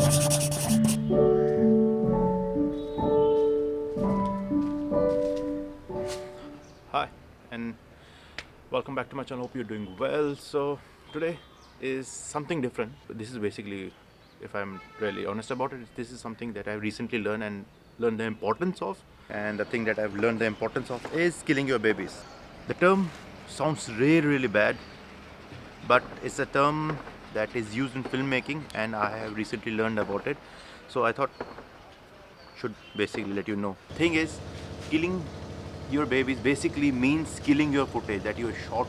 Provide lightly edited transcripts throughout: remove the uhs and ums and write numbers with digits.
Hi and welcome back to my channel. Hope you're doing well. So today is something different. This is basically, if I'm really honest about it, this is something that I've recently learned the importance of. And the thing that I've learned the importance of is killing your babies. The term sounds really bad, but it's a term that is used in filmmaking, and I have recently learned about it. So I thought should basically let you know. Thing is, killing your babies basically means killing your footage that you shot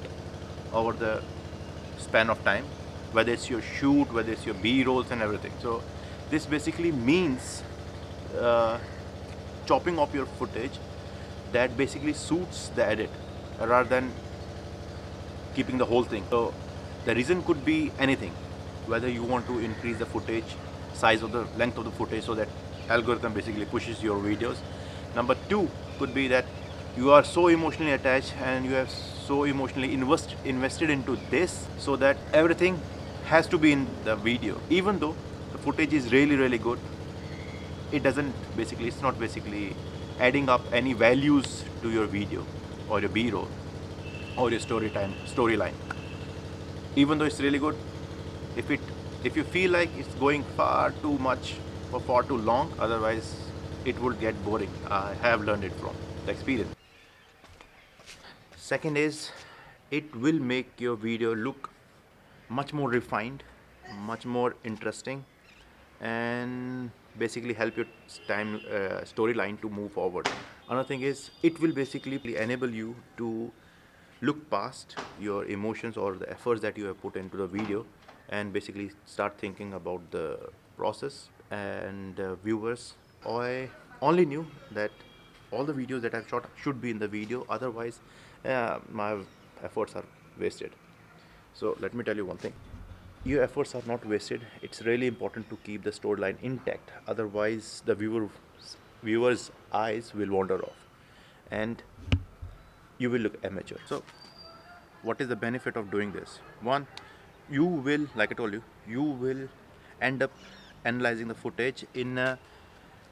over the span of time, whether it's your shoot, whether it's your B-rolls and everything. So this basically means chopping off your footage that basically suits the edit rather than keeping the whole thing. So the reason could be anything, whether you want to increase the footage size of the length of the footage so that algorithm basically pushes your videos. Number two could be that you are so emotionally attached and you have so emotionally invested into this, so that everything has to be in the video. Even though the footage is really good, it's not basically adding up any values to your video or your B-roll or your storyline. Even though it's really good, if you feel like it's going far too much or far too long, otherwise it would get boring. I have learned it from the experience. Second is, it will make your video look much more refined, much more interesting, and basically help your storyline to move forward. Another thing is, it will basically enable you to look past your emotions or the efforts that you have put into the video and basically start thinking about the process. And viewers, I only knew that all the videos that I've shot should be in the video, otherwise my efforts are wasted. So let me tell you one thing, your efforts are not wasted. It's really important to keep the storyline intact, otherwise the viewer's eyes will wander off and you will look amateur. So what is the benefit of doing this? One, you will, like I told you, you will end up analyzing the footage in a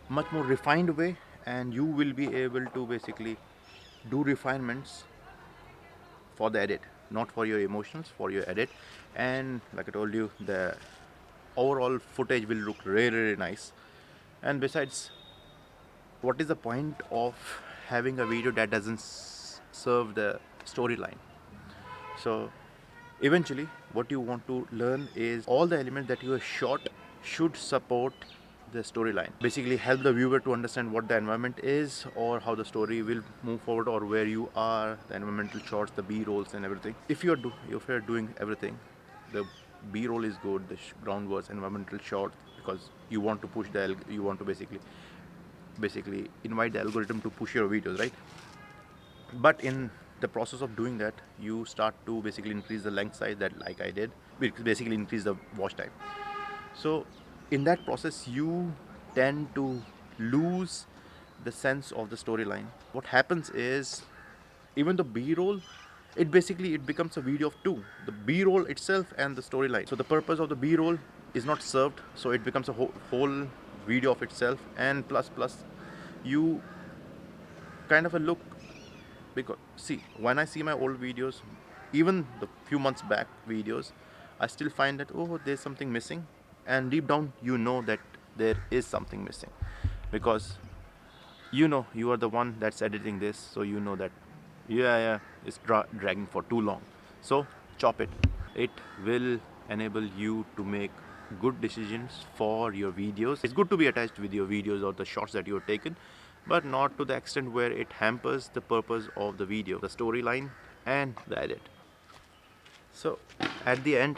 much more refined way, and you will be able to basically do refinements for the edit, not for your emotions, for your edit. And like I told you, the overall footage will look really nice. And besides, what is the point of having a video that doesn't serve the storyline? So eventually what you want to learn is all the elements that you have shot should support the storyline, basically help the viewer to understand what the environment is or how the story will move forward or where you are, the environmental shots, the B-rolls and everything. If you're doing everything, the B-roll is good, the groundworks, environmental shots, because you want to push you want to basically invite the algorithm to push your videos, right? But in the process of doing that, you start to basically increase the length size, that like I did, basically increase the watch time. So in that process you tend to lose the sense of the storyline. What happens is, even the B-roll, it becomes a video of two, the B-roll itself and the storyline. So the purpose of the B-roll is not served, so it becomes a whole video of itself. And plus you kind of a look, because see, when I see my old videos, even the few months back videos, I still find that, oh, there's something missing. And deep down you know that there is something missing, because you know you are the one that's editing this, so you know that it's dragging for too long. So chop it. It will enable you to make good decisions for your videos. It's good to be attached with your videos or the shots that you have taken, but not to the extent where it hampers the purpose of the video, the storyline and the edit. So at the end,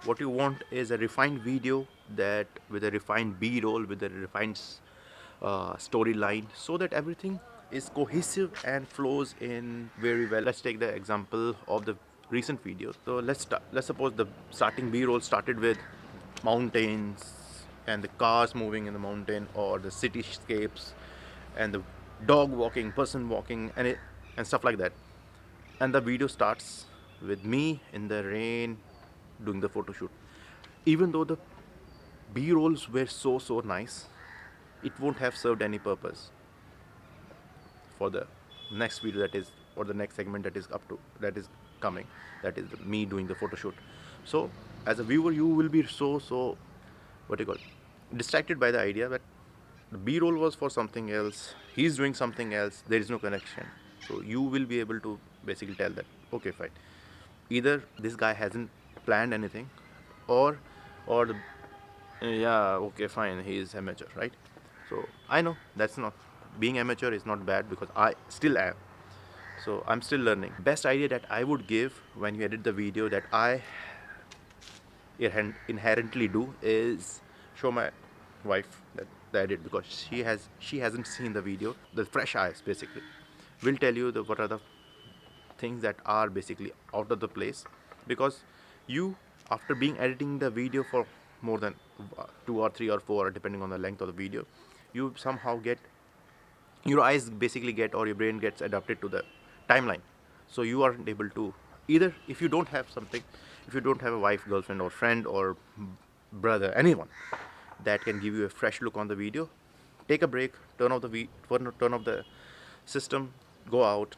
what you want is a refined video that with a refined B-roll, with a refined storyline, so that everything is cohesive and flows in very well. Let's take the example of the recent video. So let's suppose the starting B-roll started with mountains and the cars moving in the mountain, or the cityscapes and the dog walking, person walking, and stuff like that. And the video starts with me in the rain doing the photo shoot. Even though the B-rolls were so nice. It won't have served any purpose for the next video that is, or the next segment that is coming, that is me doing the photo shoot. So as a viewer, you will be so what do you call it, distracted by the idea that the B-roll was for something else, he's doing something else, there is no connection. So you will be able to basically tell that, okay, fine, either this guy hasn't planned anything, or the, yeah, okay, fine, he is amateur, right? So I know that's not, being amateur is not bad, because I still am. So I'm still learning. Best idea that I would give when you edit the video that I inherently do is show my wife that the edit, because she hasn't seen the video. The fresh eyes basically will tell you what are the things that are basically out of the place, because you, after being editing the video for more than 2 or 3 or 4, depending on the length of the video, you somehow get, your eyes basically get, or your brain gets adapted to the timeline. So you aren't able to, either if you don't have something, if you don't have a wife, girlfriend, or friend, or brother, anyone that can give you a fresh look on the video, take a break, turn off the system, go out,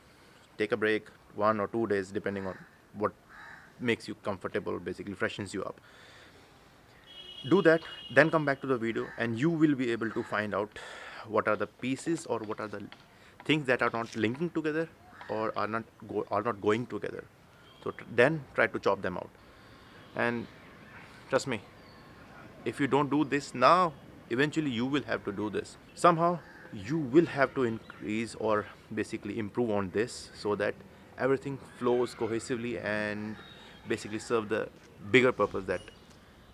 take a break, 1 or 2 days, depending on what makes you comfortable, basically freshens you up. Do that, then come back to the video, and you will be able to find out what are the pieces, or what are the things that are not linking together, or are not going together. So then try to chop them out. And trust me, if you don't do this now, eventually you will have to do this. Somehow you will have to increase or basically improve on this, so that everything flows cohesively and basically serve the bigger purpose that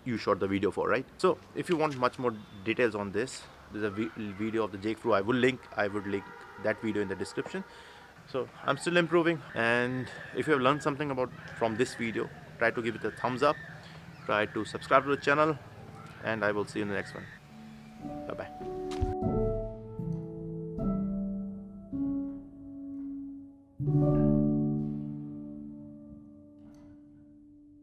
you shot the video for, right? So if you want much more details on this, there's a video of the Jake Pro. I would link that video in the description. So I'm still improving, and if you have learned something from this video, try to give it a thumbs up, try to subscribe to the channel, and I will see you in the next one. Bye bye.